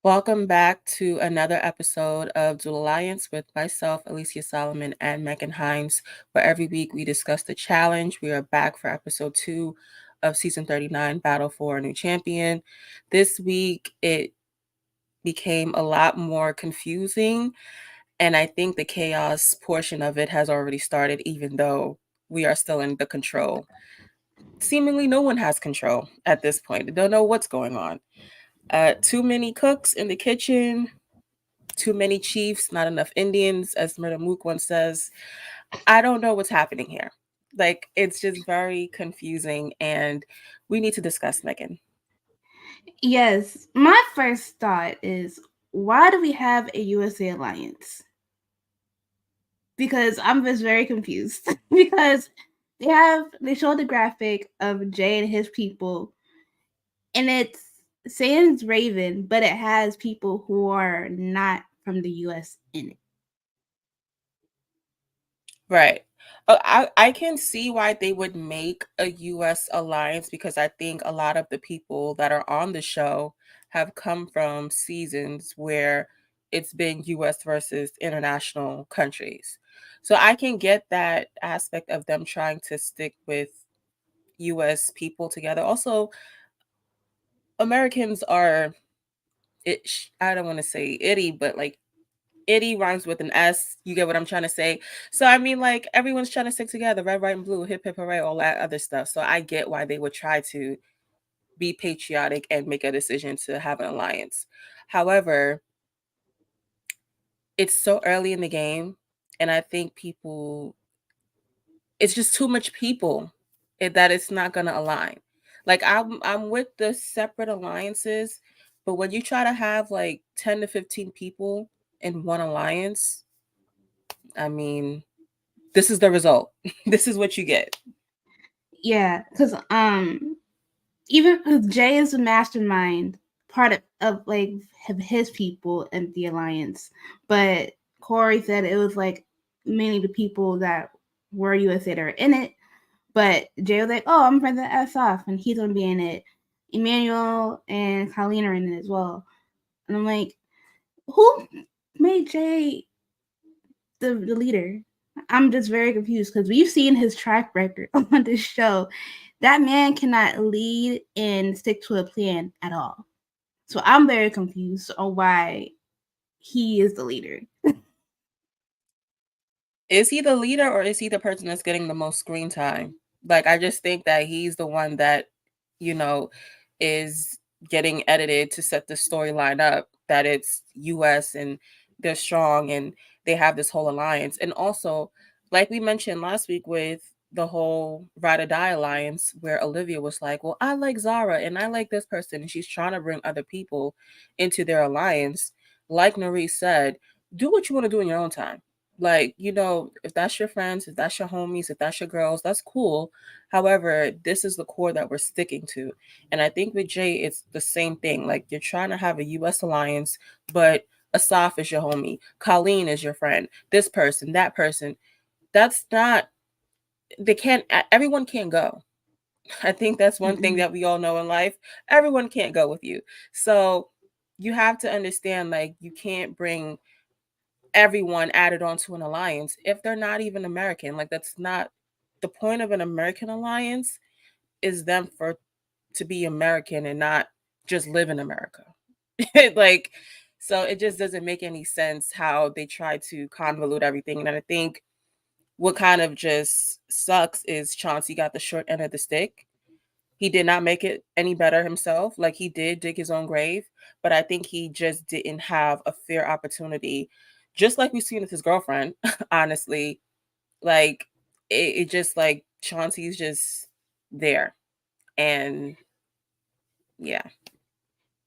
Welcome back to another episode of Duel Alliance with myself, Alicia Solomon, and Megan Hines, where every week we discuss the challenge. We are back for episode 2 of season 39, Battle for a New Champion. This week it became a lot more confusing, and I think the chaos portion of it has already started, even though we are still in the control. Seemingly, no one has control at this point. They don't know what's going on. Too many cooks in the kitchen, too many chiefs, not enough Indians, as Murda Mook once says. I don't know what's happening here. Like, it's just very confusing, and we need to discuss, Megan. Yes, my first thought is why do we have a USA alliance? Because I'm just very confused. Because they showed the graphic of Jay and his people, and it's saying it's Raven, but it has people who are not from the US in it. Right. I can see why they would make a US alliance because I think a lot of the people that are on the show have come from seasons where it's been US versus international countries. So I can get that aspect of them trying to stick with US people together. Also, Americans are I don't want to say itty, but like itty rhymes with an S. You get what I'm trying to say? So I mean, like everyone's trying to stick together, red, white, and blue, hip hip hooray, all that other stuff. So I get why they would try to be patriotic and make a decision to have an alliance. However, it's so early in the game, and I think people it's just too much people that it's not gonna align. Like I'm with the separate alliances, but when you try to have like 10 to 15 people in one alliance, I mean, this is the result. This is what you get. Yeah, because even because Jay is the mastermind part of his people in the alliance, but Corey said it was like many of the people that were USA that are in it. But Jay was like, "Oh, I'm friends with S off, and he's gonna be in it." Emmanuel and Colleen are in it as well, and I'm like, "Who made Jay the leader?" I'm just very confused because we've seen his track record on this show. That man cannot lead and stick to a plan at all. So I'm very confused on why he is the leader. Is he the leader or is he the person that's getting the most screen time? Like, I just think that he's the one that, you know, is getting edited to set the storyline up that it's US and they're strong and they have this whole alliance. And also, like we mentioned last week with the whole Ride or Die alliance, where Olivia was like, well, I like Zara and I like this person. And she's trying to bring other people into their alliance. Like Noree said, do what you want to do in your own time. Like, if that's your friends, if that's your homies, if that's your girls, that's cool. However, this is the core that we're sticking to. And I think with Jay, it's the same thing. Like, you're trying to have a US alliance, but Asaf is your homie, Colleen is your friend, this person, that person. That's not, everyone can't go. I think that's one thing Mm-mm. that we all know in life. Everyone can't go with you. So you have to understand, like, you can't bring everyone added onto an alliance if they're not even American. Like, that's not the point of an American alliance, is them for to be American and not just live in America. Like, so it just doesn't make any sense how they try to convolute everything. And I think what kind of just sucks is Chauncey got the short end of the stick. He did not make it any better himself. Like, he did dig his own grave, but I think he just didn't have a fair opportunity, just like we've seen with his girlfriend, honestly. Like, it just like Chauncey's just there. And yeah.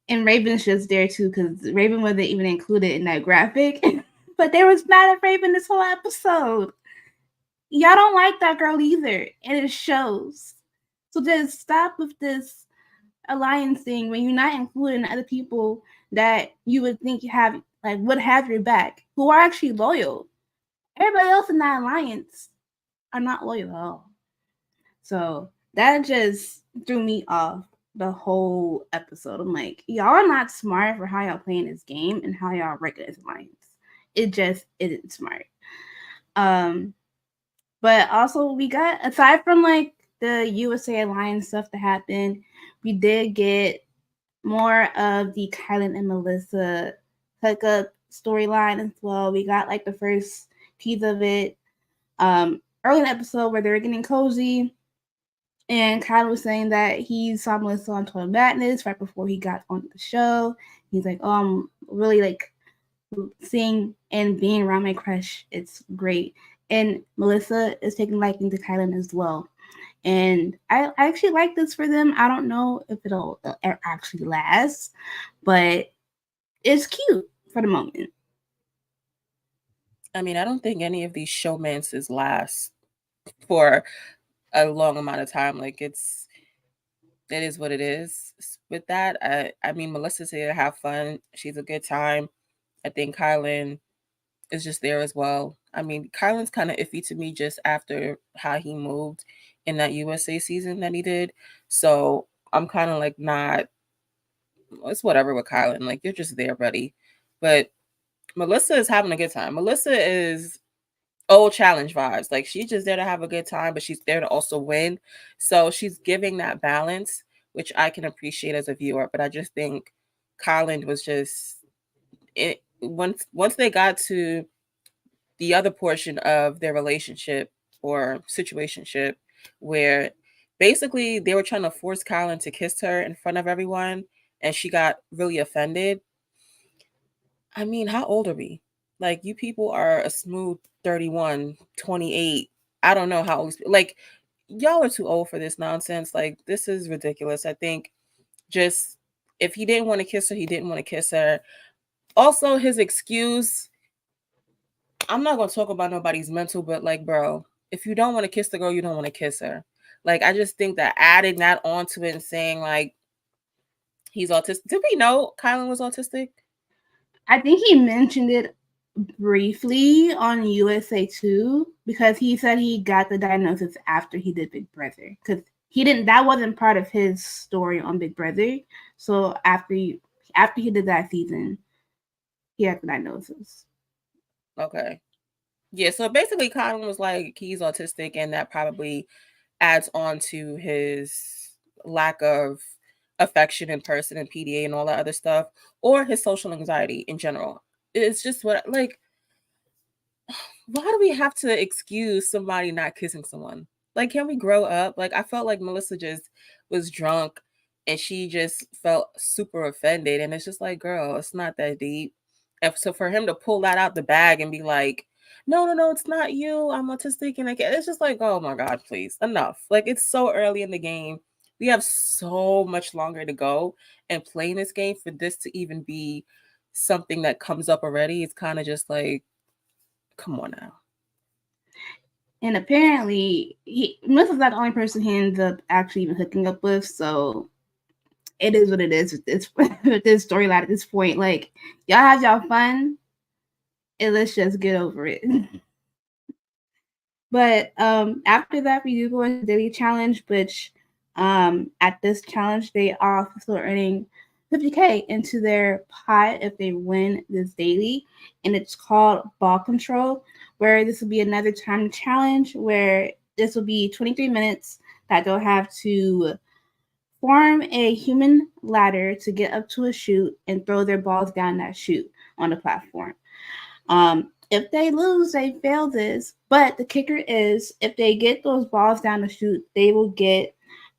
And Raven's just there too because Raven wasn't even included in that graphic. But they was mad at Raven this whole episode. Y'all don't like that girl either, and it shows. So just stop with this alliance thing when you're not including other people that you would think you have like would have your back, who are actually loyal. Everybody else in that alliance are not loyal at all. So that just threw me off. the whole episode. I'm like, y'all are not smart for how y'all playing this game and how y'all recognize lines. It just isn't smart. Um, but also we got, aside from like the USA Alliance stuff that happened, we did get more of the Kylan and Melissa hookup storyline as well. We got like the first piece of it early in the episode where they're getting cozy. And Kylan was saying that he saw Melissa on Total Madness right before he got on the show. He's like, oh, I'm really like seeing and being around my crush. It's great. And Melissa is taking liking to Kylan as well. And I actually like this for them. I don't know if it'll actually last, but it's cute for the moment. I mean, I don't think any of these showmances last for a long amount of time. Like it is what it is with that. I mean, Melissa's here to have fun. She's a good time. I think Kylan is just there as well. I mean, Kylan's kind of iffy to me just after how he moved in that USA season that he did. So I'm kind of like not. It's whatever with Kylan. Like you're just there, buddy. But Melissa is having a good time. Melissa is old challenge vibes. Like she's just there to have a good time, but she's there to also win. So she's giving that balance, which I can appreciate as a viewer. But I just think Kylan was just it once they got to the other portion of their relationship or situationship where basically they were trying to force Kylan to kiss her in front of everyone and she got really offended. I mean, how old are we? Like, you people are a smooth 31, 28. I don't know how old. Like, y'all are too old for this nonsense. Like, this is ridiculous. I think just if he didn't want to kiss her, he didn't want to kiss her. Also, his excuse, I'm not going to talk about nobody's mental, but like, bro, if you don't want to kiss the girl, you don't want to kiss her. Like, I just think that adding that onto it and saying, like, he's autistic. Did we know Kylan was autistic? I think he mentioned it briefly on USA 2 because he said he got the diagnosis after he did Big Brother because he didn't, that wasn't part of his story on Big Brother. So after he did that season, he had the diagnosis. Okay. Yeah, so basically Kylan was like he's autistic and that probably adds on to his lack of affection in person and PDA and all that other stuff or his social anxiety in general. It's just what like why do we have to excuse somebody not kissing someone? Like, can we grow up? Like, I felt like Melissa just was drunk and she just felt super offended. And it's just like, girl, it's not that deep. And so for him to pull that out the bag and be like, no, no, no, it's not you. I'm autistic. And like, it's just like, oh my God, please, enough. Like, it's so early in the game. We have so much longer to go. And playing this game for this to even be something that comes up already, it's kind of just like, come on now. And apparently, Melissa's not the only person he ends up actually even hooking up with. So it is what it is with this with this storyline at this point. Like y'all have y'all fun, and let's just get over it. But after that, we do go into the daily challenge, which at this challenge they are still earning 50K into their pot if they win this daily, and it's called ball control. Where this will be another time challenge where this will be 23 minutes that they'll have to form a human ladder to get up to a chute and throw their balls down that chute on the platform. If they lose, they fail this. But the kicker is if they get those balls down the chute, they will get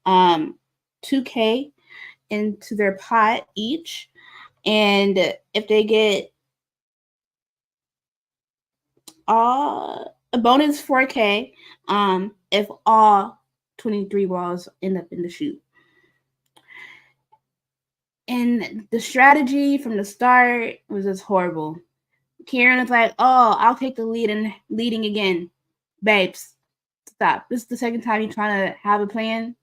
2K into their pot each. And if they get a bonus 4K, if all 23 balls end up in the chute. And the strategy from the start was just horrible. Karen is like, "Oh, I'll take the lead and leading again, babes. Stop. This is the second time you're trying to have a plan."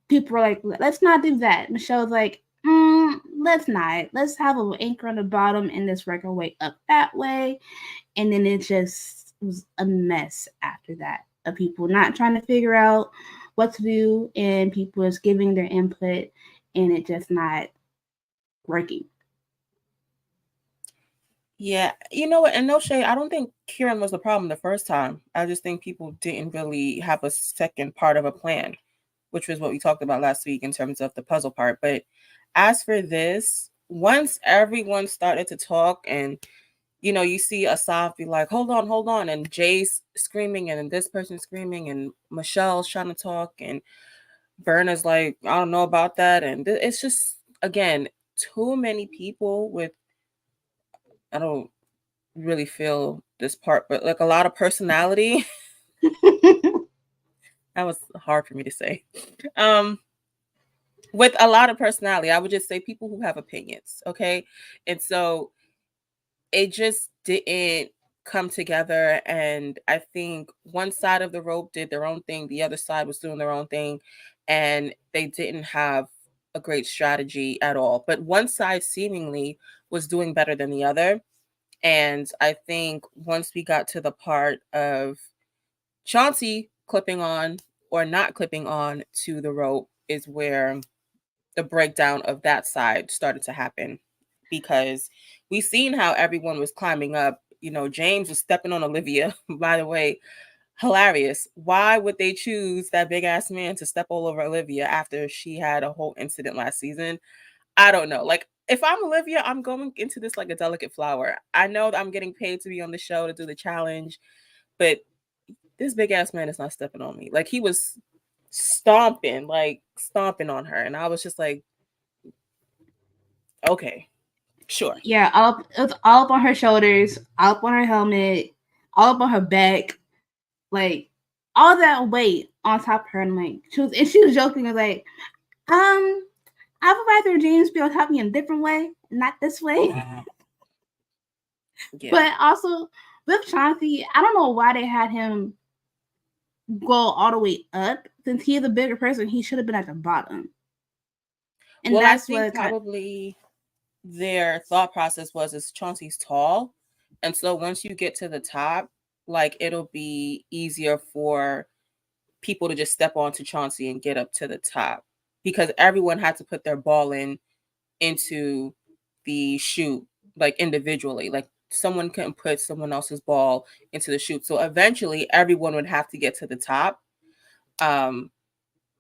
People were like, "Let's not do that." Michelle's like, "Let's not. Let's have an anchor on the bottom and this work our way up that way." And then it just was a mess after that of people not trying to figure out what to do, and people is giving their input, and it just not working. Yeah, you know what? And no shade, I don't think Kieran was the problem the first time. I just think people didn't really have a second part of a plan, which was what we talked about last week in terms of the puzzle part. But as for this, once everyone started to talk and you see Asaf be like, hold on, and Jay's screaming, and then this person screaming, and Michelle's trying to talk, and Berna's like, I don't know about that. And it's just, again, too many people with, I don't really feel this part, but like a lot of personality. That was hard for me to say. Um, with a lot of personality, I would just say people who have opinions, okay? And so it just didn't come together. And I think one side of the rope did their own thing, the other side was doing their own thing, and they didn't have a great strategy at all. But one side seemingly was doing better than the other. And I think once we got to the part of Chauncey clipping on or not clipping on to the rope is where the breakdown of that side started to happen, because we seen how everyone was climbing up. James was stepping on Olivia. By the way, hilarious. Why would they choose that big ass man to step all over Olivia after she had a whole incident last season? I don't know. Like, if I'm Olivia, I'm going into this like a delicate flower. I know that I'm getting paid to be on the show to do the challenge, but this big ass man is not stepping on me. Like, he was stomping on her, and I was just like, okay, sure. Yeah, it was all up on her shoulders, all up on her helmet, all up on her back, like all that weight on top of her. And like she was joking, like, I would rather James be able to help me in a different way, not this way. Yeah. But also with Chauncey, I don't know why they had him go all the way up. Since he's a bigger person, he should have been at the bottom. And Well, I that's think what probably their thought process was, is Chauncey's tall, and so once you get to the top, like, it'll be easier for people to just step onto Chauncey and get up to the top, because everyone had to put their ball into the chute, like, individually. Like, someone couldn't put someone else's ball into the chute, so eventually everyone would have to get to the top. um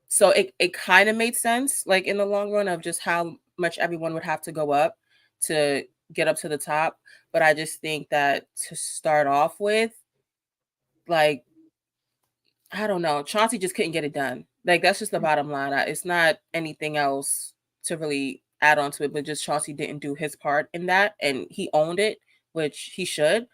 so it kind of made sense, like, in the long run, of just how much everyone would have to go up to get up to the top. But I just think that to start off with, like, I don't know, Chauncey just couldn't get it done. Like, that's just the bottom line. It's not anything else to really add on to it, but just Chauncey didn't do his part in that, and he owned it, which he should.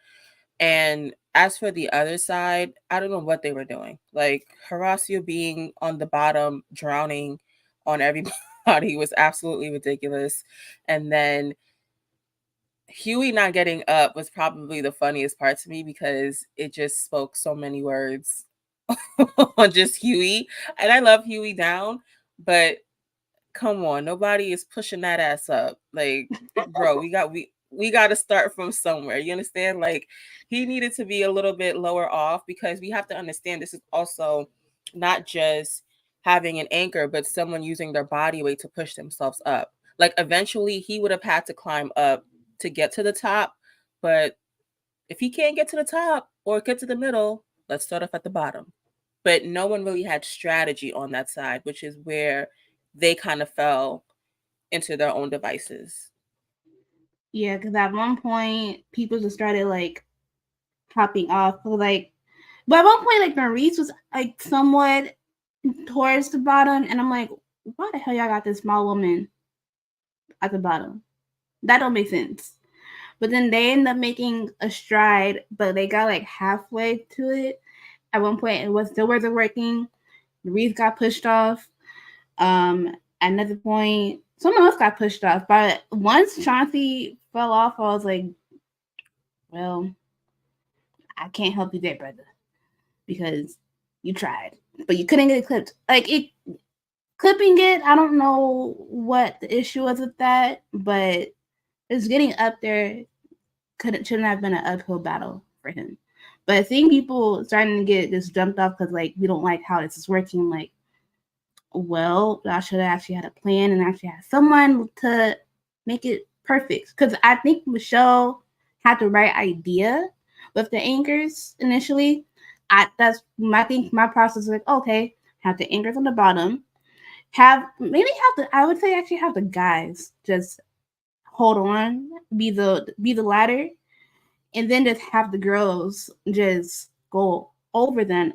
And as for the other side, I don't know what they were doing. Like, Horacio being on the bottom, drowning on everybody was absolutely ridiculous. And then Huey not getting up was probably the funniest part to me, because it just spoke so many words on just Huey. And I love Huey down, but come on, nobody is pushing that ass up. Like, bro, we got to start from somewhere. You understand? Like, he needed to be a little bit lower off, because we have to understand this is also not just having an anchor, but someone using their body weight to push themselves up. Like, eventually he would have had to climb up to get to the top, but if he can't get to the top or get to the middle, let's start off at the bottom. But no one really had strategy on that side, which is where they kind of fell into their own devices. Yeah, because at one point people just started like popping off. Like, but at one point, like Maurice was like somewhat towards the bottom, and I'm like, why the hell y'all got this small woman at the bottom? That don't make sense. But then they end up making a stride, but they got like halfway to it. At one point, it was still wasn't working. Maurice got pushed off. At another point, someone else got pushed off. But once Chauncey fell off, I was like, well, I can't help you there, brother, because you tried, but you couldn't get it clipped. Like it clipping it, I don't know what the issue was with that, but it's getting up there shouldn't have been an uphill battle for him. But I think people starting to get this jumped off because like we don't like how this is working. Like well. I should have actually had a plan and actually had someone to make it perfect. Because I think Michelle had the right idea with the anchors initially. I think my process was like, okay, have the anchors on the bottom. I would say actually have the guys just hold on, be the ladder, and then just have the girls just go over them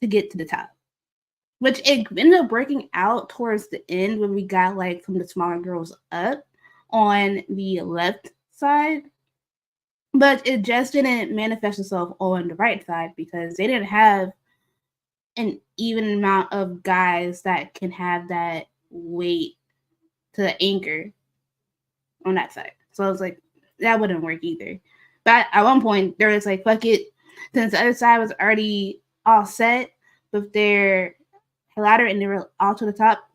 to get to the top. Which it ended up working out towards the end when we got like some of the smaller girls up on the left side. But it just didn't manifest itself on the right side because they didn't have an even amount of guys that can have that weight to anchor on that side. So I was like, that wouldn't work either. But at one point, there was like, fuck it. Since the other side was already all set with their ladder and they were all to the top,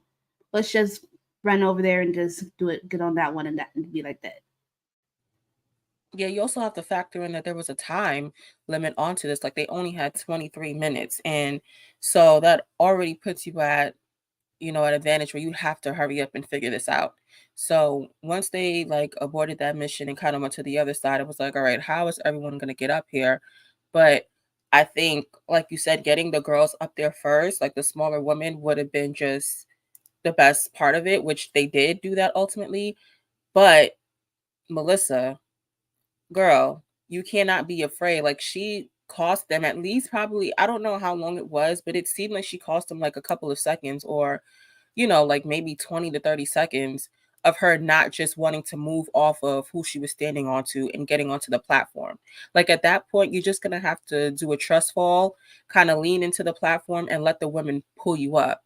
let's just run over there and just do it, get on that one and be like that. Yeah, you also have to factor in that there was a time limit onto this. Like they only had 23 minutes. And so that already puts you at, an advantage where you have to hurry up and figure this out. So once they like aborted that mission and kind of went to the other side, it was like, all right, how is everyone going to get up here? But I think, like you said, getting the girls up there first, like the smaller women, would have been just the best part of it, which they did do that ultimately. But Melissa, girl, you cannot be afraid. Like she cost them at least probably, I don't know how long it was, but it seemed like she cost them like a couple of seconds or, like maybe 20 to 30 seconds of her not just wanting to move off of who she was standing onto and getting onto the platform. Like at that point, you're just going to have to do a trust fall, kind of lean into the platform and let the women pull you up.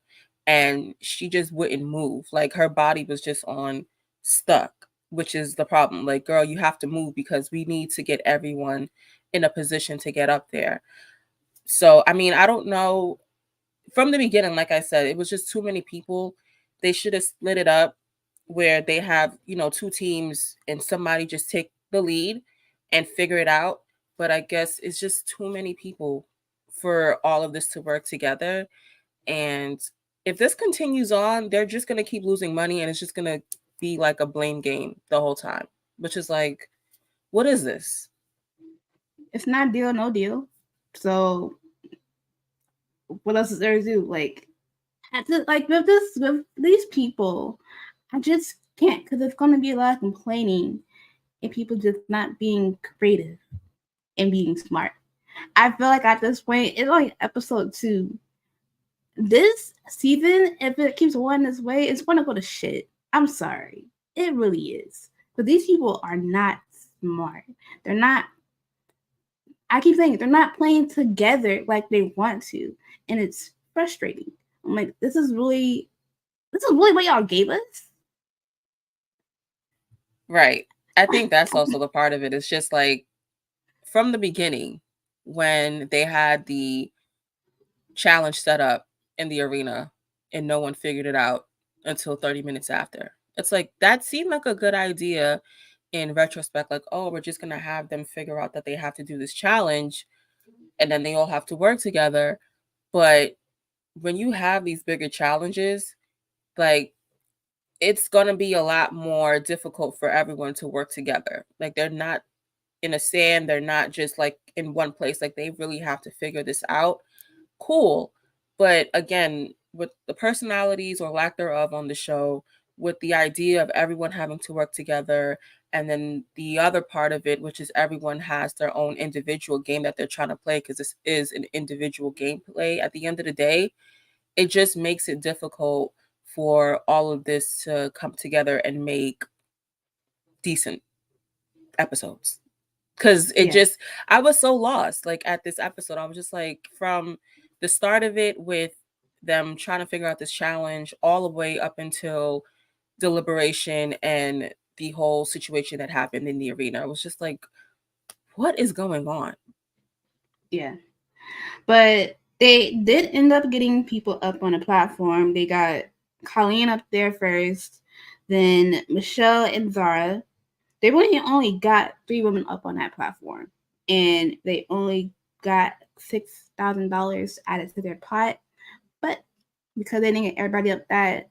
And she just wouldn't move. Like her body was just on stuck, which is the problem. Like, girl, you have to move because we need to get everyone in a position to get up there. So, I mean, I don't know. From the beginning, like I said, it was just too many people. They should have split it up where they have, two teams and somebody just take the lead and figure it out. But I guess it's just too many people for all of this to work together. And if this continues on, they're just going to keep losing money and it's just going to be like a blame game the whole time, which is like, what is this? It's not deal, no deal. So what else is there to do? Like with these people, I just can't because it's gonna be a lot of complaining and people just not being creative and being smart. I feel like at this point, it's like episode 2. This season, if it keeps going this way, it's gonna go to shit. I'm sorry, it really is. But these people are not smart. They're not. I keep saying it, they're not playing together like they want to, and it's frustrating. I'm like, this is really what y'all gave us. Right. I think that's also the part of it. It's just like from the beginning when they had the challenge set up in the arena and no one figured it out until 30 minutes after. It's like that seemed like a good idea in retrospect, like, oh, we're just gonna have them figure out that they have to do this challenge and then they all have to work together. But when you have these bigger challenges, like it's gonna be a lot more difficult for everyone to work together. Like they're not in a sand, they're not just like in one place. Like they really have to figure this out. Cool. But again, with the personalities or lack thereof on the show, with the idea of everyone having to work together, and then the other part of it, which is everyone has their own individual game that they're trying to play, because this is an individual gameplay at the end of the day, it just makes it difficult for all of this to come together and make decent episodes. Because it Yeah, just, I was so lost. Like at this episode, I was just like, from the start of it with them trying to figure out this challenge all the way up until deliberation and the whole situation that happened in the arena. I was just like, what is going on? yeah. But they did end up getting people up on a platform. They got Colleen up there first, then Michelle and Zara. They really only got 3 women up on that platform, and they only got $6,000 added to their pot. But because they didn't get everybody up that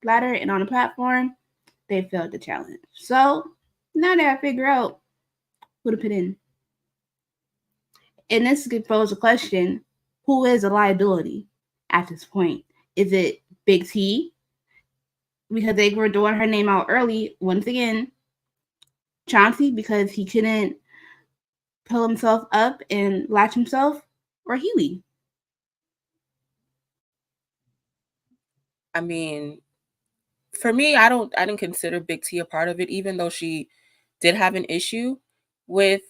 ladder and on the platform, they failed the challenge. So now they gotta figure out who to put in. And this could pose a question: who is a liability at this point? Is it Big T? Because they were throwing her name out early once again. Chauncey, because he couldn't pull himself up and latch himself, or Huey. I mean, for me, I didn't consider Big T a part of it, even though she did have an issue with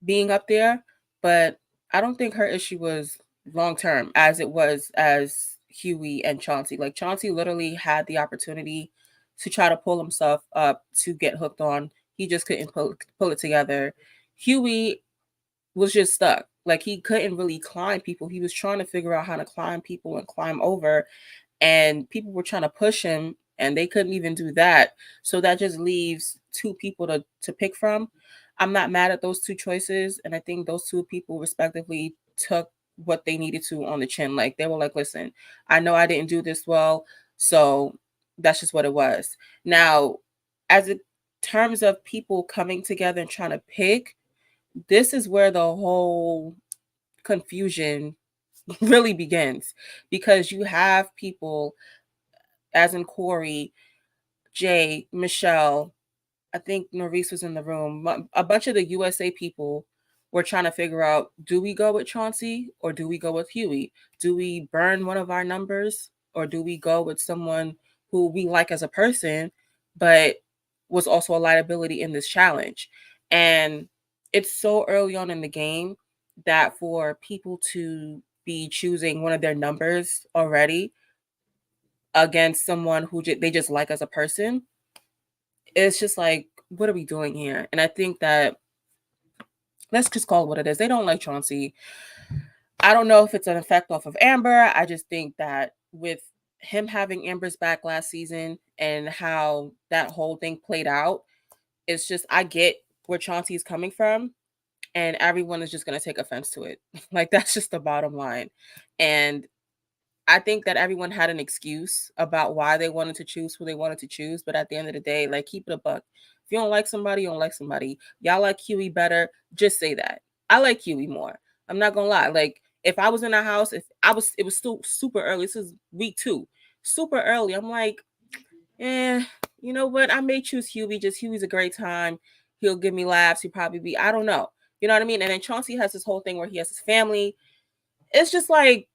being up there. But I don't think her issue was long term as it was as Huey and Chauncey. Like Chauncey literally had the opportunity to try to pull himself up to get hooked on. He just couldn't pull it together. Huey was just stuck. Like he couldn't really climb people. He was trying to figure out how to climb people and climb over, and people were trying to push him and they couldn't even do that. So that just leaves two people to pick from. I'm not mad at those two choices, and I think those two people respectively took what they needed to on the chin. Like they were like, listen, I know I didn't do this well, so that's just what it was. Now, as it terms of people coming together and trying to pick, this is where the whole confusion really begins, because you have people, as in Corey, Jay, Michelle, I think Norris was in the room. A bunch of the USA people were trying to figure out, do we go with Chauncey or do we go with Huey? Do we burn one of our numbers or do we go with someone who we like as a person, but was also a liability in this challenge? And it's so early on in the game that for people to be choosing one of their numbers already against someone who they just like as a person, it's just like, what are we doing here? And I think that, let's just call it what it is. They don't like Chauncey. I don't know if it's an effect off of Amber. I just think that with him having Amber's back last season and how that whole thing played out, it's just, I get where Chauncey's coming from, and everyone is just going to take offense to it. Like, that's just the bottom line. And I think that everyone had an excuse about why they wanted to choose who they wanted to choose. But at the end of the day, like, keep it a buck. If you don't like somebody, you don't like somebody. Y'all like Huey better, just say that. I like Huey more. I'm not gonna lie. Like, if I was in a house, it was still super early. This is week 2, super early. I'm like, you know what? I may choose Huey. Just Huey's a great time. He'll give me laughs. He'll probably be, I don't know. You know what I mean? And then Chauncey has this whole thing where he has his family. It's just like,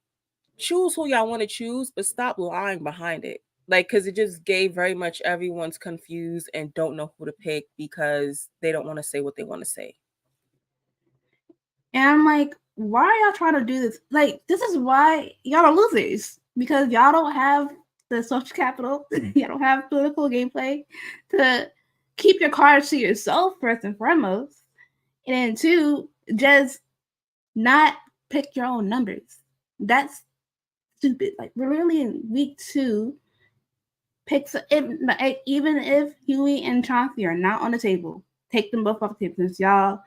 choose who y'all want to choose, but stop lying behind it. Like, because it just gave very much everyone's confused and don't know who to pick because they don't want to say what they want to say. And I'm like, why are y'all trying to do this? Like, this is why y'all are losers, because y'all don't have the social capital, y'all don't have political gameplay to keep your cards to yourself, first and foremost. And then 2, just not pick your own numbers. That's stupid. Like, we're really in week 2. Even if Huey and Chauncey are not on the table, take them both off the table, since y'all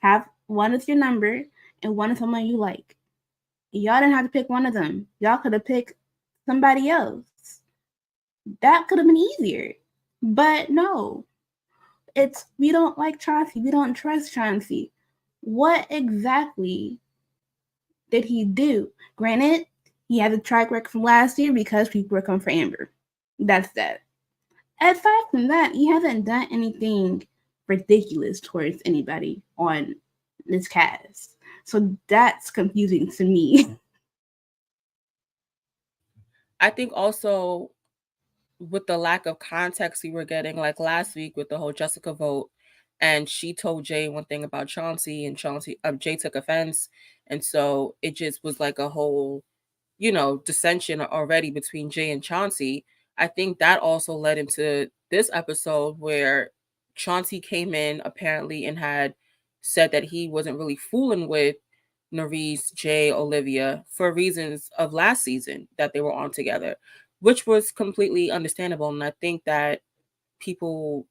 have one is your number and one is someone you like. Y'all didn't have to pick one of them. Y'all could have picked somebody else. That could have been easier. But no. It's, we don't like Chauncey. We don't trust Chauncey. What exactly did he do? Granted, he had a track record from last year because people were coming for Amber. That's that. Aside from that, he hasn't done anything ridiculous towards anybody on this cast. So that's confusing to me. I think also with the lack of context we were getting, like last week with the whole Jessica vote, and she told Jay one thing about Chauncey, and Jay took offense, and so it just was like a whole, dissension already between Jay and Chauncey. I think that also led into this episode where Chauncey came in apparently and had said that he wasn't really fooling with Norris, Jay, Olivia for reasons of last season that they were on together, which was completely understandable. And I think that people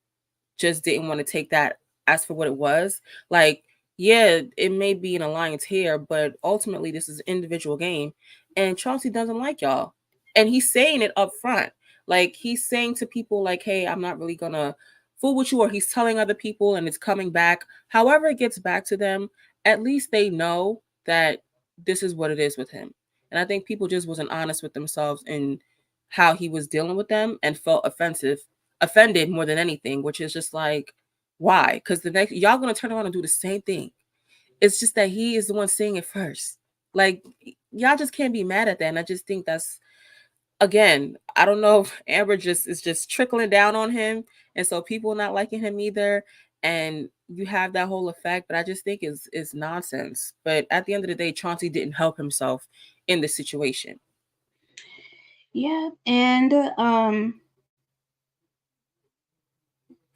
just didn't want to take that as for what it was. Like, yeah, it may be an alliance here, but ultimately this is an individual game, and Chauncey doesn't like y'all. And he's saying it up front. Like he's saying to people like, hey, I'm not really gonna fool with you, or he's telling other people and it's coming back. However it gets back to them, at least they know that this is what it is with him. And I think people just wasn't honest with themselves in how he was dealing with them and felt offended more than anything, which is just like, why? Because the next y'all gonna turn around and do the same thing. It's just that he is the one saying it first. Like y'all just can't be mad at that. And I just think that's, again, I don't know if Amber just is just trickling down on him, and so people not liking him either, and you have that whole effect. But I just think is nonsense. But at the end of the day, Chauncey didn't help himself in this situation. Yeah, and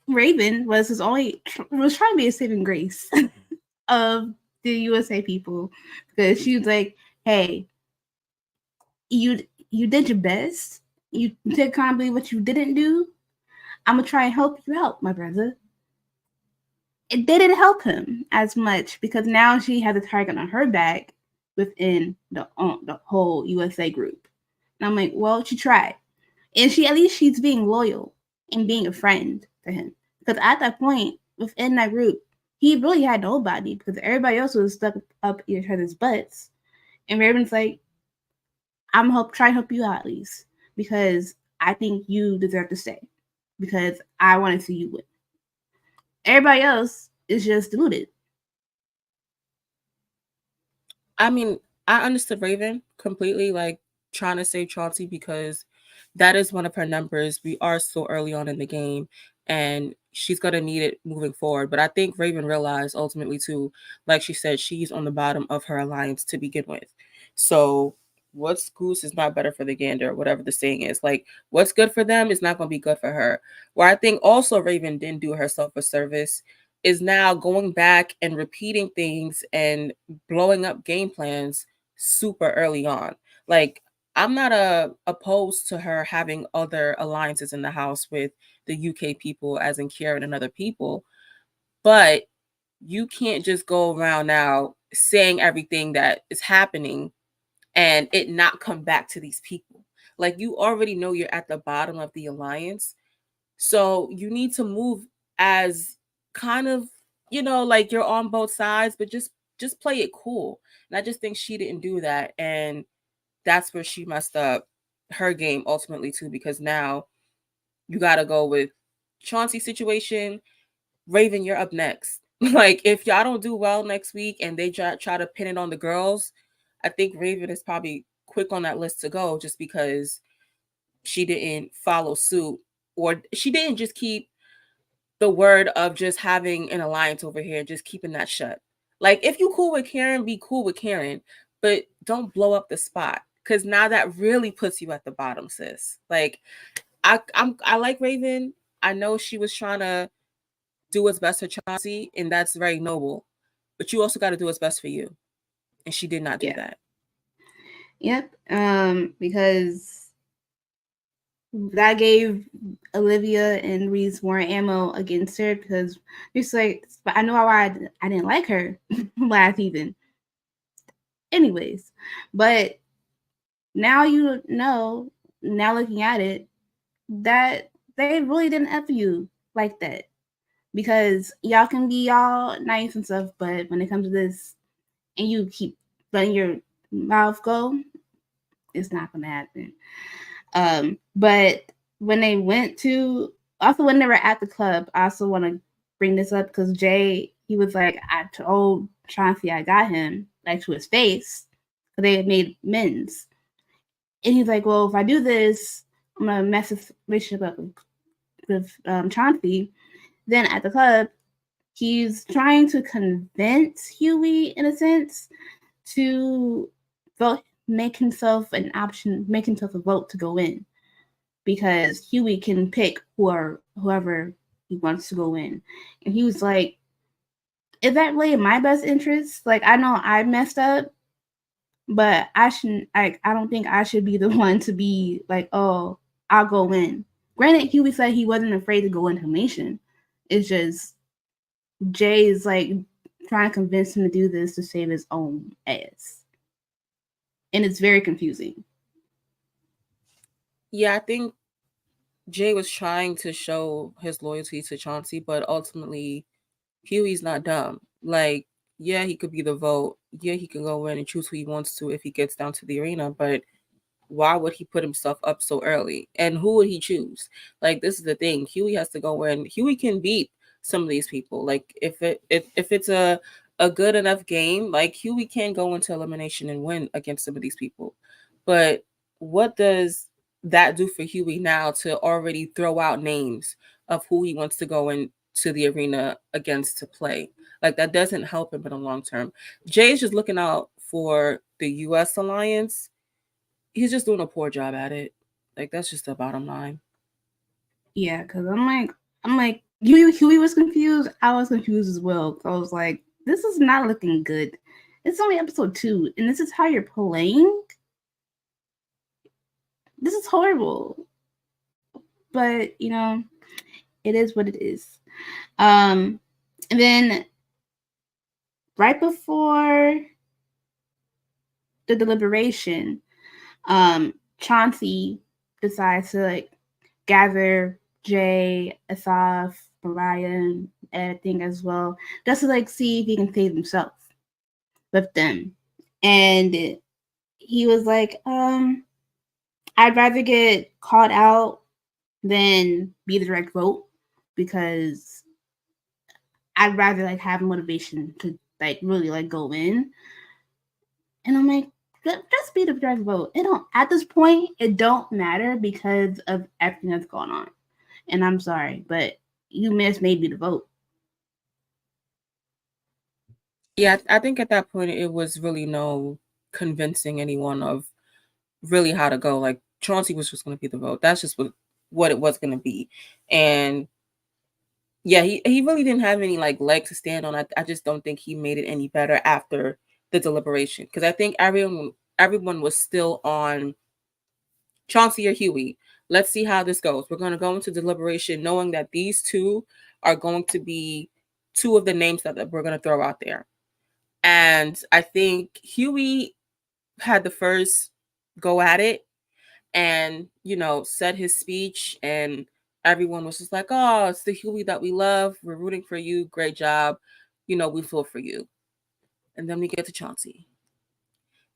Raven was his only was trying to be a saving grace of the USA people, because she was like, "Hey, you did your best. You did kind of what you didn't do. I'm gonna try and help you out, my brother." It didn't help him as much, because now she has a target on her back within the whole USA group. And I'm like, well, she tried, and she at least she's being loyal and being a friend to him, because at that point within that group, he really had nobody, because everybody else was stuck up each other's butts. And Raven's like, I'm trying to help you out at least, because I think you deserve to stay, because I want to see you win. Everybody else is just deluded. I mean, I understood Raven completely, like trying to save Chauncey because that is one of her numbers. We are so early on in the game and she's going to need it moving forward. But I think Raven realized ultimately, too, like she said, she's on the bottom of her alliance to begin with. So what's goose is not better for the gander, whatever the saying is. Like what's good for them is not going to be good for her. Where I think also Raven didn't do herself a service is now going back and repeating things and blowing up game plans super early on. Like I'm not opposed to her having other alliances in the house with the UK people, as in Kieran and other people, but you can't just go around now saying everything that is happening and it not come back to these people. Like you already know you're at the bottom of the alliance, so you need to move as kind of, like you're on both sides, but just play it cool. And I just think she didn't do that. And that's where she messed up her game ultimately too, because now you gotta go with Chauncey's situation. Raven, you're up next. Like if y'all don't do well next week and they try to pin it on the girls, I think Raven is probably quick on that list to go just because she didn't follow suit, or she didn't just keep the word of just having an alliance over here, just keeping that shut. Like if you cool with Karen, be cool with Karen, but don't blow up the spot because now that really puts you at the bottom, sis. Like I like Raven. I know she was trying to do what's best for Chauncey, and that's very noble. But you also got to do what's best for you, and she did not do Yeah. that. Yep. Because that gave Olivia and Reese more ammo against her, because it's like, but I know why I didn't like her last season. Anyways, but now you know, now looking at it, that they really didn't F you like that, because y'all can be all nice and stuff, but when it comes to this, and you keep letting your mouth go, it's not gonna happen. But when they went to, also when they were at the club, I also want to bring this up because Jay, he was like, I told Chauncey I got him, like to his face, because they had made amends. And he's like, well, if I do this, I'm gonna mess his relationship up with Chauncey. Then at the club, he's trying to convince Huey, in a sense, to vote, make himself an option, make himself a vote to go in, because Huey can pick whoever he wants to go in. And he was like, is that really in my best interest? Like, I know I messed up, but I shouldn't, I don't think I should be the one to be like, oh, I'll go in. Granted, Huey said he wasn't afraid to go into Nation. It's just Jay is like trying to convince him to do this to save his own ass. And it's very confusing. Yeah, I think Jay was trying to show his loyalty to Chauncey, but ultimately Huey's not dumb. Like, yeah, he could be the vote. Yeah, he can go in and choose who he wants to if he gets down to the arena, but why would he put himself up so early? And who would he choose? Like, this is the thing. Huey has to go in. Huey can beat some of these people. Like, if it's a good enough game, like Huey can go into elimination and win against some of these people. But what does that do for Huey now to already throw out names of who he wants to go into the arena against to play? Like, that doesn't help him in the long term. Jay's just looking out for the US alliance. He's just doing a poor job at it. Like, that's just the bottom line. Yeah, because I'm like, Huey was confused. I was confused as well. I was like, this is not looking good. It's only episode 2, and this is how you're playing. This is horrible. But it is what it is. And then right before the deliberation, Chauncey decides to gather Jay, Asaf, Mariah, and everything as well, just to see if he can save himself with them. And he was like, I'd rather get called out than be the direct vote, because I'd rather have motivation to really go in. And I'm like, just be the direct vote. It don't, at this point, it don't matter because of everything that's going on. And I'm sorry, but you missed maybe the vote. Yeah, I think at that point it was really no convincing anyone of really how to go. Like, Chauncey was just going to be the vote. That's just what it was going to be. And yeah, he really didn't have any leg to stand on. I just don't think he made it any better after the deliberation, because I think everyone was still on Chauncey or Huey. Let's see how this goes. We're going to go into deliberation knowing that these two are going to be two of the names that we're going to throw out there. And I think Huey had the first go at it and, said his speech, and everyone was just like, oh, it's the Huey that we love. We're rooting for you. Great job. We feel for you. And then we get to Chauncey.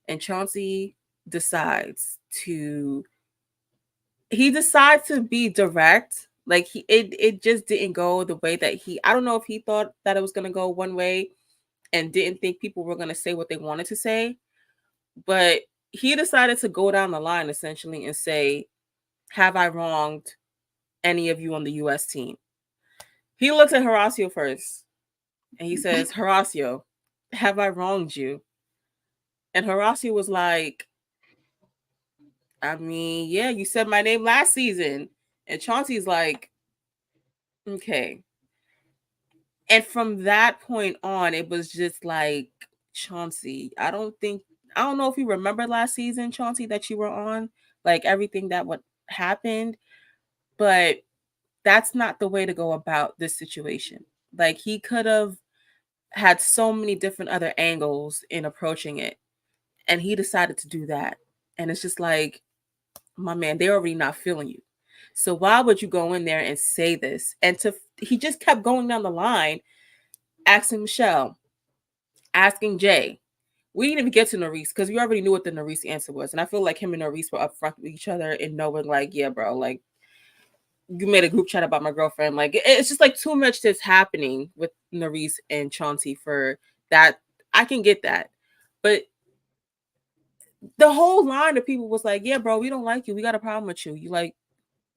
And Chauncey decides to be direct. Like, it just didn't go the way that I don't know if he thought that it was gonna go one way and didn't think people were gonna say what they wanted to say. But he decided to go down the line essentially and say, have I wronged any of you on the US team? He looks at Horacio first and he says, Horacio, have I wronged you? And Horacio was like, I mean, yeah, you said my name last season. And Chauncey's like, okay. And from that point on, it was just like, Chauncey, I don't know if you remember last season, Chauncey, that you were on, like everything that what happened, but that's not the way to go about this situation. Like, he could have had so many different other angles in approaching it, and he decided to do that. And it's just like, my man, they're already not feeling you. So why would you go in there and say this? And he just kept going down the line, asking Michelle, asking Jay. We didn't even get to Norris because we already knew what the Norris answer was. And I feel like him and Norris were upfront with each other and knowing, like, yeah, bro, like, you made a group chat about my girlfriend. Like, it's just like too much that's happening with Norris and Chauncey for that. I can get that. But the whole line of people was like, yeah, bro, we don't like you. We got a problem with you. You like,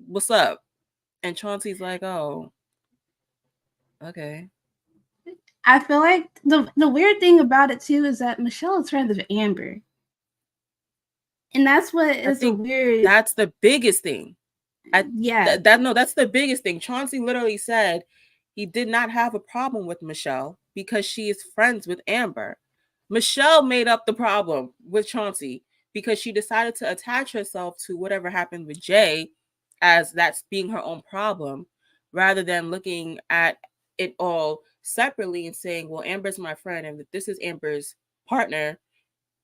what's up? And Chauncey's like, oh, okay. I feel like the weird thing about it too is that Michelle is friends with Amber, and that's what I is a think weird. that's the biggest thing. Yeah, That's the biggest thing. Chauncey literally said he did not have a problem with Michelle because she is friends with Amber. Michelle made up the problem with Chauncey because she decided to attach herself to whatever happened with Jay as that's being her own problem, rather than looking at it all separately and saying, well, Amber's my friend, and if this is Amber's partner,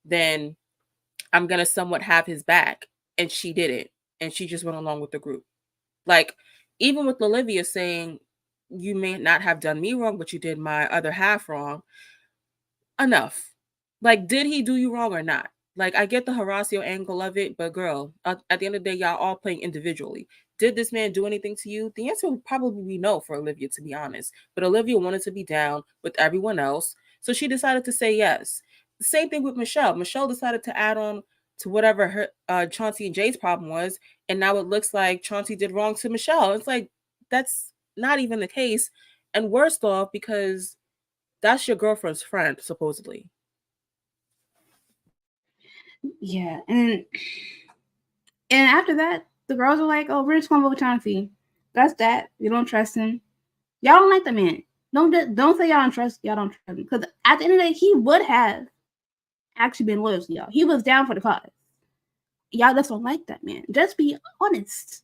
then I'm gonna somewhat have his back. And she didn't. and she just went along with the group. Like, even with Olivia saying, you may not have done me wrong, but you did my other half wrong. Enough. Like, did he do you wrong or not? Like, I get the Horacio angle of it, but girl, at the end of the day, y'all all playing individually. Did this man do anything to you? The answer would probably be no for Olivia, to be honest. But Olivia wanted to be down with everyone else, so she decided to say yes. Same thing with Michelle. Michelle decided to add on to whatever her Chauncey and Jay's problem was, and now it looks like Chauncey did wrong to Michelle. It's like that's not even the case, and worst off because that's your girlfriend's friend, supposedly. Yeah, and after that, the girls were like, "Oh, we're just gonna vote with Chauncey. That's that. We don't trust him. Y'all don't like the man. Don't say y'all don't trust. Y'all don't trust him because at the end of the day, he would have actually been loyal to y'all. He was down for the cause. Y'all just don't like that man. Just be honest.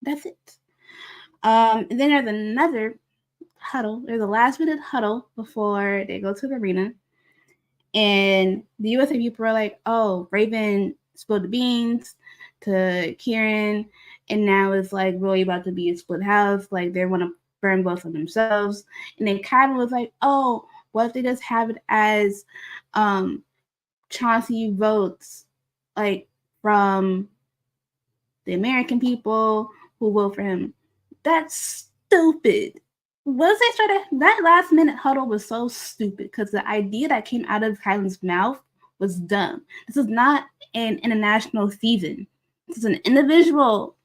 That's it. And then there's another huddle. There's a last minute huddle before they go to the arena. And the USA people are like, oh, Raven spilled the beans to Kieran. And now it's like really about to be a split house. Like they want to burn both of themselves. And they kind of was like, oh, what if they just have it as Chauncey votes like from the American people who vote for him? That's stupid. Was they trying to? That last minute huddle was so stupid because the idea that came out of Kylan's mouth was dumb. This is not an international season. This is an individual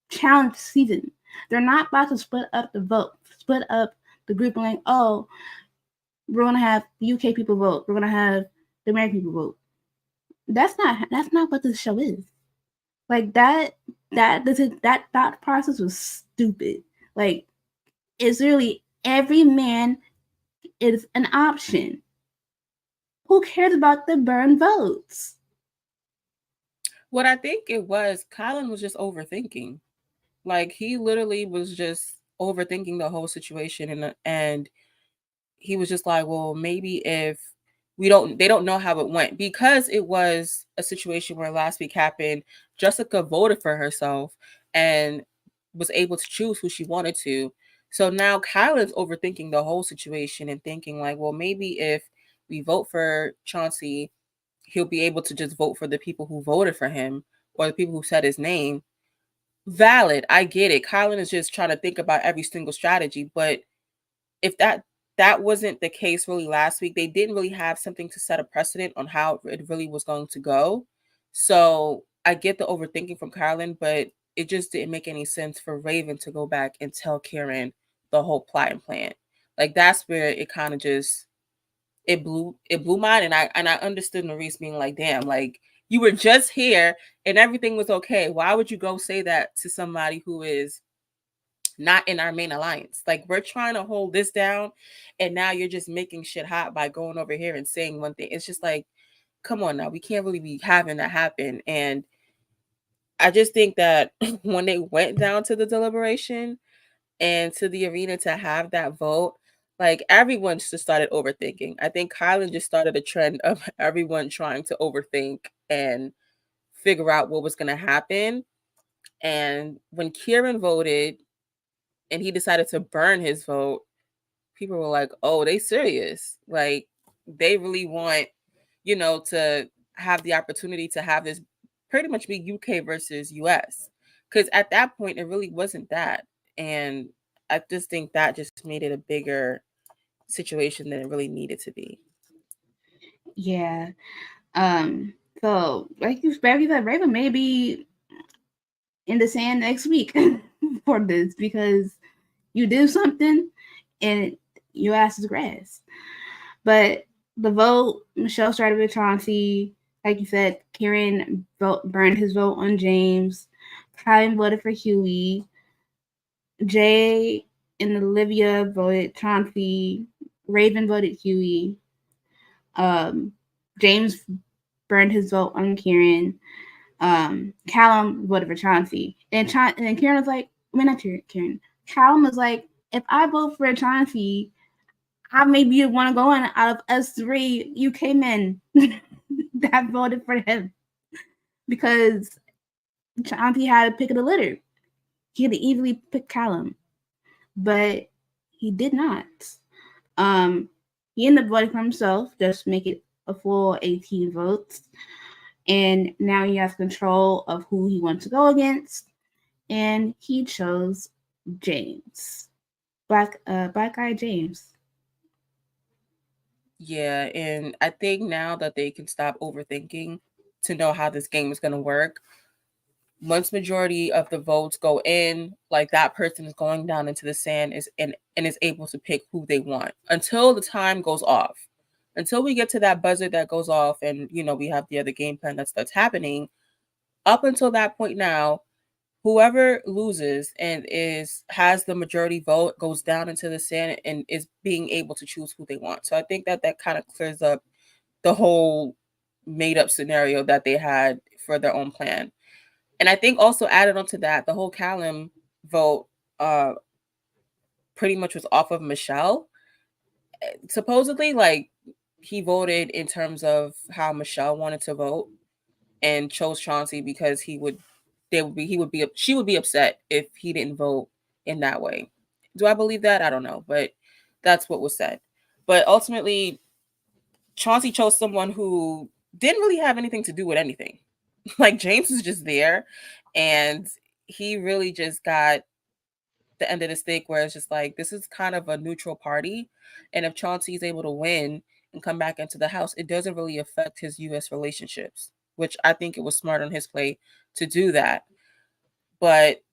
challenge season. They're not about to split up the vote, split up the group and like, oh, we're gonna have the UK people vote, we're gonna have the American people vote. That's not what this show is. Like that process was stupid. Like it's really every man is an option. Who cares about the burn votes? What I think it was, Colin was just overthinking. Like he literally was just overthinking the whole situation, and he was just like, well, maybe if they don't know how it went because it was a situation where last week happened. Jessica voted for herself and was able to choose who she wanted to. So now Kylan's overthinking the whole situation and thinking like, well, maybe if we vote for Chauncey, he'll be able to just vote for the people who voted for him or the people who said his name. Valid, I get it. Kylan is just trying to think about every single strategy, but if that wasn't the case really last week, they didn't really have something to set a precedent on how it really was going to go. So I get the overthinking from Kylan, but it just didn't make any sense for Raven to go back and tell Kieran the whole plot and plan. Like that's where it kind of just it blew mine, and I understood Maurice being like, damn, like you were just here and everything was okay. Why would you go say that to somebody who is not in our main alliance? Like we're trying to hold this down, and now you're just making shit hot by going over here and saying one thing. It's just like, come on now, we can't really be having that happen. And I just think that when they went down to the deliberation and to the arena to have that vote, like everyone just started overthinking. I think Kylan just started a trend of everyone trying to overthink and figure out what was going to happen. And when Kieran voted and he decided to burn his vote, people were like, oh, they serious. Like they really want, to have the opportunity to have this pretty much be UK versus US. Because at that point, it really wasn't that. And I just think that just made it a bigger situation than it really needed to be. Yeah. So like you said, Raven may be in the sand next week for this because you do something and your ass is grass. But the vote, Michelle started with Chauncey. Like you said, Kieran burned his vote on James. Kylan voted for Huey. Jay and Olivia voted Chauncey. Raven voted Huey. James burned his vote on Kieran. Callum voted for Chauncey. And then Kieran was like, I mean, not Kieran. Callum was like, if I vote for Chauncey, I may be the one going out of us three UK men that voted for him. Because Chauncey had to pick of the litter. He could have easily picked Callum, but he did not. Um, he ended up voting for himself, just to make it a full 18 votes. And now he has control of who he wants to go against. And he chose James. Black guy James. Yeah, and I think now that they can stop overthinking to know how this game is going to work, once majority of the votes go in, like that person is going down into the sand and is able to pick who they want until the time goes off. Until we get to that buzzer that goes off and we have the other game plan that's happening, up until that point now, whoever loses and is has the majority vote goes down into the sand and is being able to choose who they want. So I think that kind of clears up the whole made up scenario that they had for their own plan. And I think also added onto that, the whole Callum vote uh pretty much was off of Michelle. Supposedly, like, he voted in terms of how Michelle wanted to vote and chose Chauncey because she would be upset if he didn't vote in that way. Do I believe that? I don't know, but that's what was said. But ultimately, Chauncey chose someone who didn't really have anything to do with anything. Like, James was just there, and he really just got the end of the stick, where it's just like, this is kind of a neutral party, and if Chauncey is able to win and come back into the house, it doesn't really affect his US relationships, which I think it was smart on his play to do that. But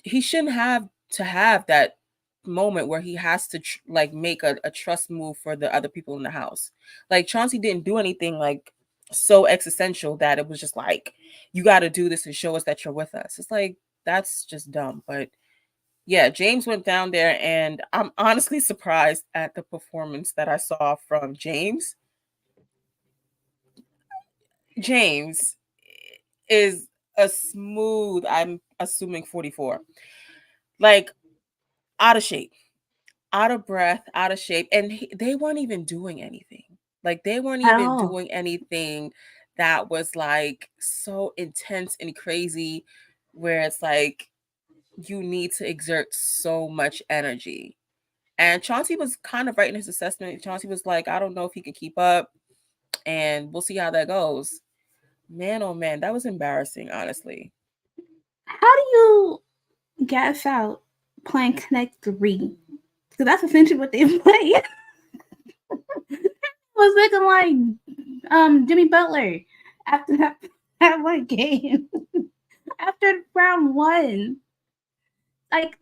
he shouldn't have to have that moment where he has to like make a trust move for the other people in the house. Like, Chauncey didn't do anything like so existential that it was just like, you got to do this and show us that you're with us. It's like, that's just dumb. But yeah, James went down there, and I'm honestly surprised at the performance that I saw from James. James is a smooth, I'm assuming 44, like, out of shape, out of breath, out of shape. And they weren't even doing anything. Like, they weren't At even all. doing anything that was like so intense and crazy, where it's like you need to exert so much energy. And Chauncey was kind of right in his assessment. Chauncey was like, I don't know if he can keep up, and we'll see how that goes. Man, oh man, that was embarrassing, honestly. How do you gas out playing Connect 3? Because that's essentially what they play. Was looking like Jimmy Butler after that one game. After round one. Like,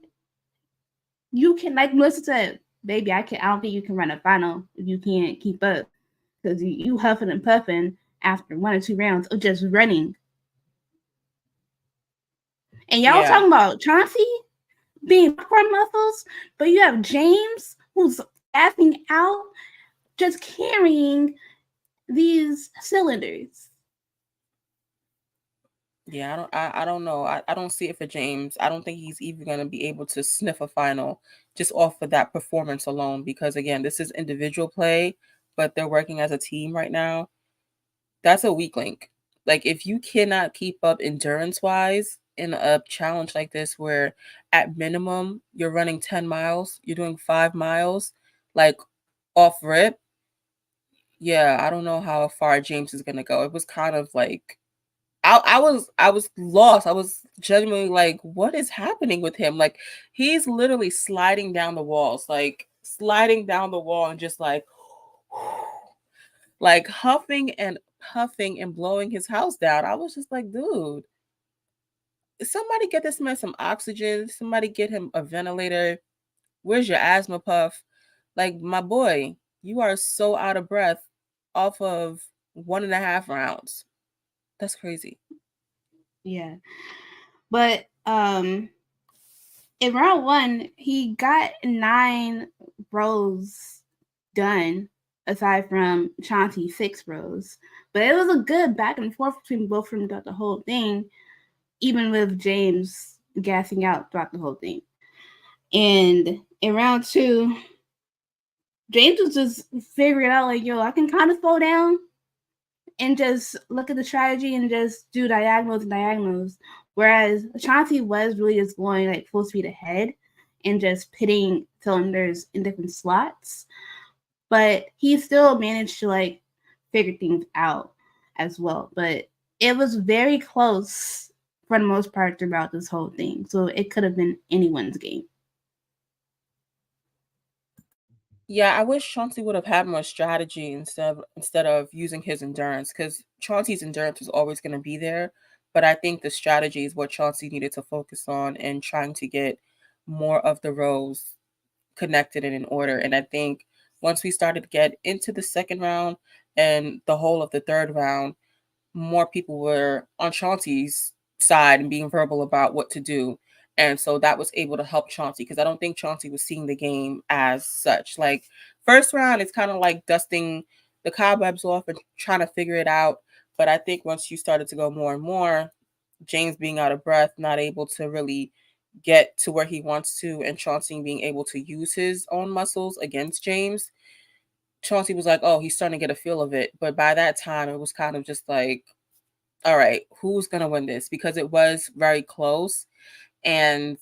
you can, like Melissa said, baby, I don't think you can run a final if you can't keep up. Because you huffing and puffing after 1 or 2 rounds of just running. And y'all Yeah. talking about Chauncey being popcorn muscles, but you have James who's gassing out, just carrying these cylinders. Yeah, I don't know. I don't see it for James. I don't think he's even gonna be able to sniff a final just off of that performance alone, because again, this is individual play, but they're working as a team right now. That's a weak link. Like, if you cannot keep up endurance wise in a challenge like this, where at minimum you're running 10 miles, you're doing 5 miles, like, off rip, yeah, I don't know how far James is gonna go. It was kind of like, I was lost. I was genuinely like, what is happening with him? Like, he's literally sliding down the walls, like sliding down the wall and just like like huffing and puffing and blowing his house down. I was just like, dude, somebody get this man some oxygen. Somebody get him a ventilator. Where's your asthma puff? Like, my boy, you are so out of breath off of 1.5 rounds. That's crazy. Yeah. But in round one, he got 9 rows done, aside from Chauncey's 6 rows. But it was a good back and forth between both of them throughout the whole thing, even with James gassing out throughout the whole thing. And in round two, James was just figuring out, like, yo, I can kind of slow down and just look at the strategy and just do diagonals and diagonals. Whereas Chauncey was really just going like full speed ahead and just pitting cylinders in different slots. But he still managed to like figure things out as well. But it was very close for the most part throughout this whole thing. So it could have been anyone's game. Yeah, I wish Chauncey would have had more strategy instead of using his endurance, because Chauncey's endurance was always going to be there. But I think the strategy is what Chauncey needed to focus on and trying to get more of the rows connected and in order. And I think once we started to get into the second round and the whole of the third round, more people were on Chauncey's side and being verbal about what to do. And so that was able to help Chauncey, because I don't think Chauncey was seeing the game as such. Like, first round, it's kind of like dusting the cobwebs off and trying to figure it out. But I think once you started to go more and more, James being out of breath, not able to really get to where he wants to, and Chauncey being able to use his own muscles against James, Chauncey was like, oh, he's starting to get a feel of it. But by that time, it was kind of just like, all right, who's going to win this? Because it was very close. And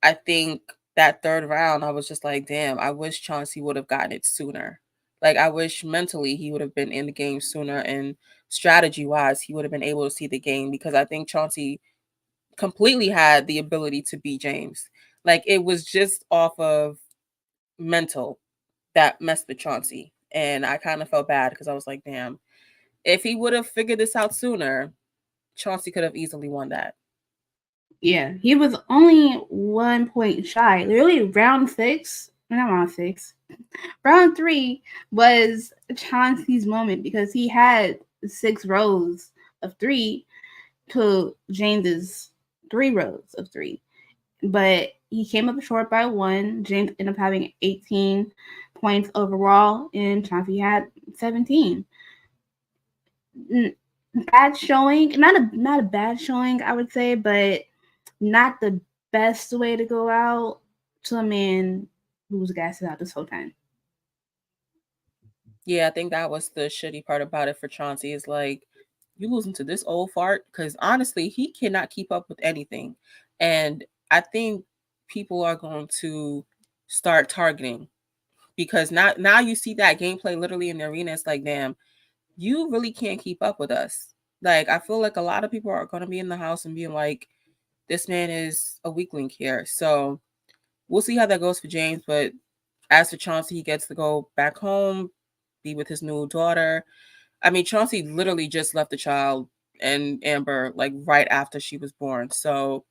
I think that third round, I was just like, damn, I wish Chauncey would have gotten it sooner. Like, I wish mentally he would have been in the game sooner, and strategy wise, he would have been able to see the game, because I think Chauncey completely had the ability to beat James. Like, it was just off of mental that messed with Chauncey. And I kind of felt bad because I was like, damn, if he would have figured this out sooner, Chauncey could have easily won that. Yeah, he was only 1 point shy. Literally, round six, not round six, round three was Chauncey's moment because he had 6 rows of three to James's 3 rows of three. But he came up short by one. James ended up having 18 points overall, and Chauncey had 17. Bad showing, not a bad showing, I would say, but not the best way to go out to a man who was gassing out this whole time. Yeah, I think that was the shitty part about it for Chauncey, is like, you losing to this old fart, because honestly, he cannot keep up with anything. And I think people are going to start targeting, because now you see that gameplay literally in the arena. It's like, damn, you really can't keep up with us. Like, I feel like a lot of people are going to be in the house and being like, this man is a weak link here. So we'll see how that goes for James. But as for Chauncey, he gets to go back home, be with his new daughter. I mean, Chauncey literally just left the child and Amber like right after she was born. So,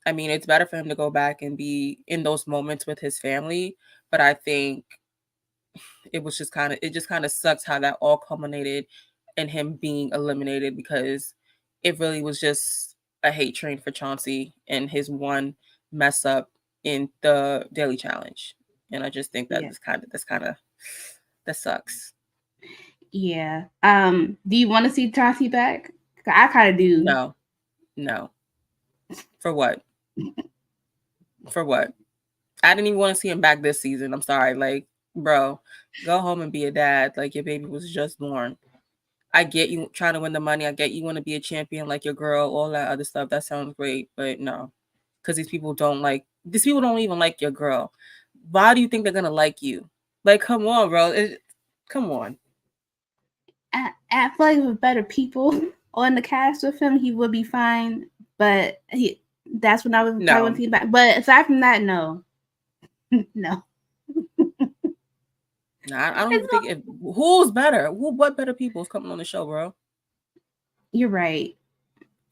I mean, it's better for him to go back and be in those moments with his family. But I think it just kind of sucks how that all culminated in him being eliminated, because it really was just a hate train for Chauncey and his one mess up in the daily challenge. And I just think that Yeah. that sucks. Yeah. Do you want to see Chauncey back? I kind of do. No, no. For what? For what? I didn't even want to see him back this season. I'm sorry. Like, bro, go home and be a dad. Like, your baby was just born. I get you trying to win the money. I get you want to be a champion like your girl, all that other stuff. That sounds great, but no, because these people don't even like your girl. Why do you think they're gonna like you? Like, come on, bro. Come on. I feel like with better people on the cast with him, he would be fine. But that's when I was probably want No, to see him back. But aside from that, no. No. no. I don't even think who's better. What better people is coming on the show, bro? You're right.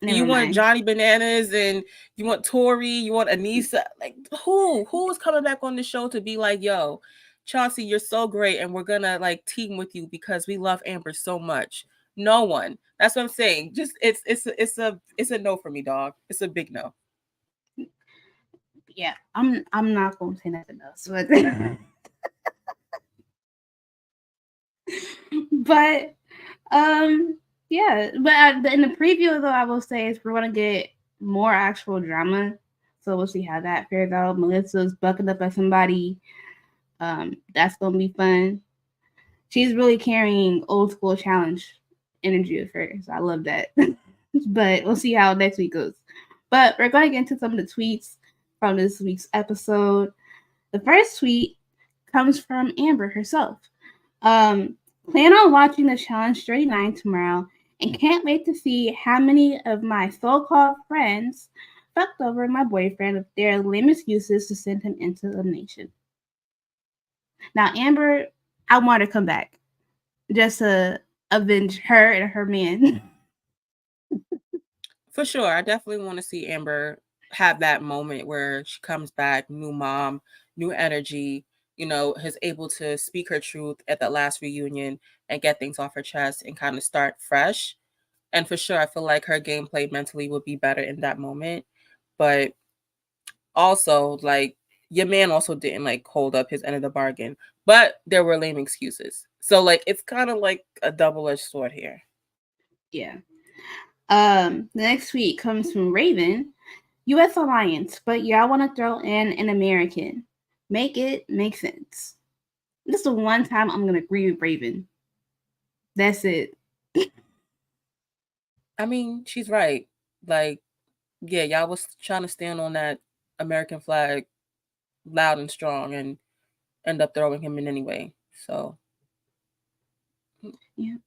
You Never want mind. Johnny Bananas, and you want Tori, you want Anissa. Like, who is coming back on the show to be like, yo, Chauncey, you're so great, and we're gonna like team with you because we love Amber so much. No one. That's what I'm saying. Just it's a no for me, dog. It's a big no. Yeah, I'm not gonna say nothing else. But but yeah. But in the preview though, I will say is we're gonna get more actual drama. So we'll see how that fares out. Melissa's bucking up at somebody. That's gonna be fun. She's really carrying old school challenge energy at first. I love that. But we'll see how next week goes. But we're going to get into some of the tweets from this week's episode. The first tweet comes from Amber herself. Um, Plan on watching the Challenge 39 tomorrow and can't wait to see how many of my so-called friends fucked over my boyfriend with their lame excuses to send him into elimination. Now, Amber, I want her to come back just to avenge her and her man. For sure. I definitely want to see Amber have that moment where she comes back, new mom, new energy, is able to speak her truth at that last reunion and get things off her chest and kind of start fresh. And for sure, I feel like her gameplay mentally would be better in that moment. But also, like, your man also didn't like hold up his end of the bargain, but there were lame excuses. So like it's kind of like a double-edged sword here. Yeah. The next tweet comes from Raven. U.S. Alliance, but y'all want to throw in an American. Make it make sense. This is the one time I'm going to agree with Raven. That's it. I mean, she's right. Like, yeah, y'all was trying to stand on that American flag loud and strong and end up throwing him in anyway. So, yeah.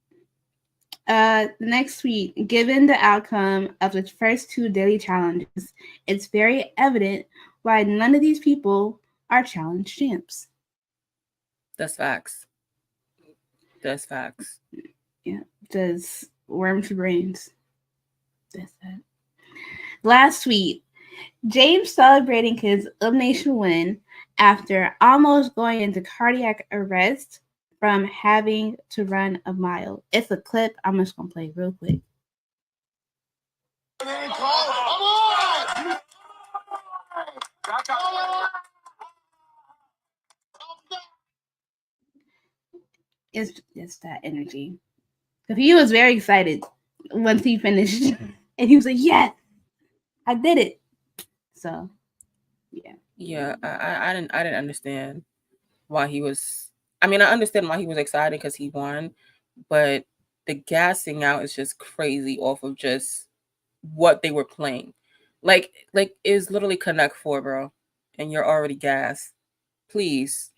The next tweet, given the outcome of the first two daily challenges, it's very evident why none of these people are challenge champs. that's facts. That's facts. Yeah, just worms for brains. That's that. Last tweet, James celebrating his elimination win after almost going into cardiac arrest from having to run a mile. It's a clip I'm just going to play real quick. It's that energy. Because he was very excited once he finished. And he was like, yes, I did it. So, yeah. Yeah, I didn't understand why he was. I mean, I understand why he was excited because he won, but the gassing out is just crazy off of just what they were playing. Like it's literally Connect Four, bro, and you're already gassed. Please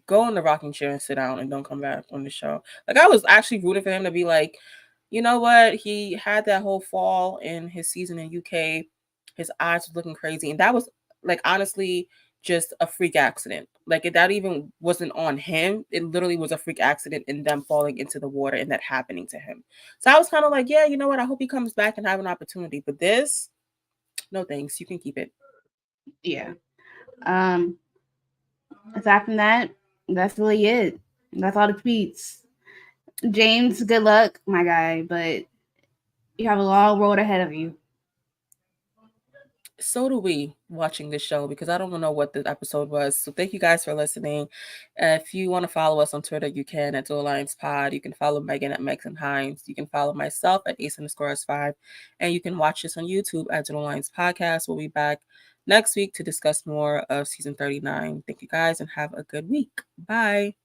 go in the rocking chair and sit down and don't come back on the show. Like I was actually rooting for him to be like, you know what? He had that whole fall in his season in UK. His eyes was looking crazy, and that was like honestly just a freak accident. Like that even wasn't on him. It literally was a freak accident in them falling into the water and that happening to him. So I was kind of like, yeah, you know what? I hope he comes back and have an opportunity. But this, no thanks. You can keep it. Yeah. Um, aside from that, that's really it. That's all the tweets. James, good luck, my guy, but you have a long road ahead of you. So do we watching this show because I don't know what the episode was. So thank you guys for listening. If you want to follow us on Twitter, you can at Duel Alliance Pod. You can follow Megan at Megan Hines. You can follow myself at Ace_5. And you can watch us on YouTube at Duel Alliance Podcast. We'll be back next week to discuss more of season 39. Thank you guys and have a good week. Bye.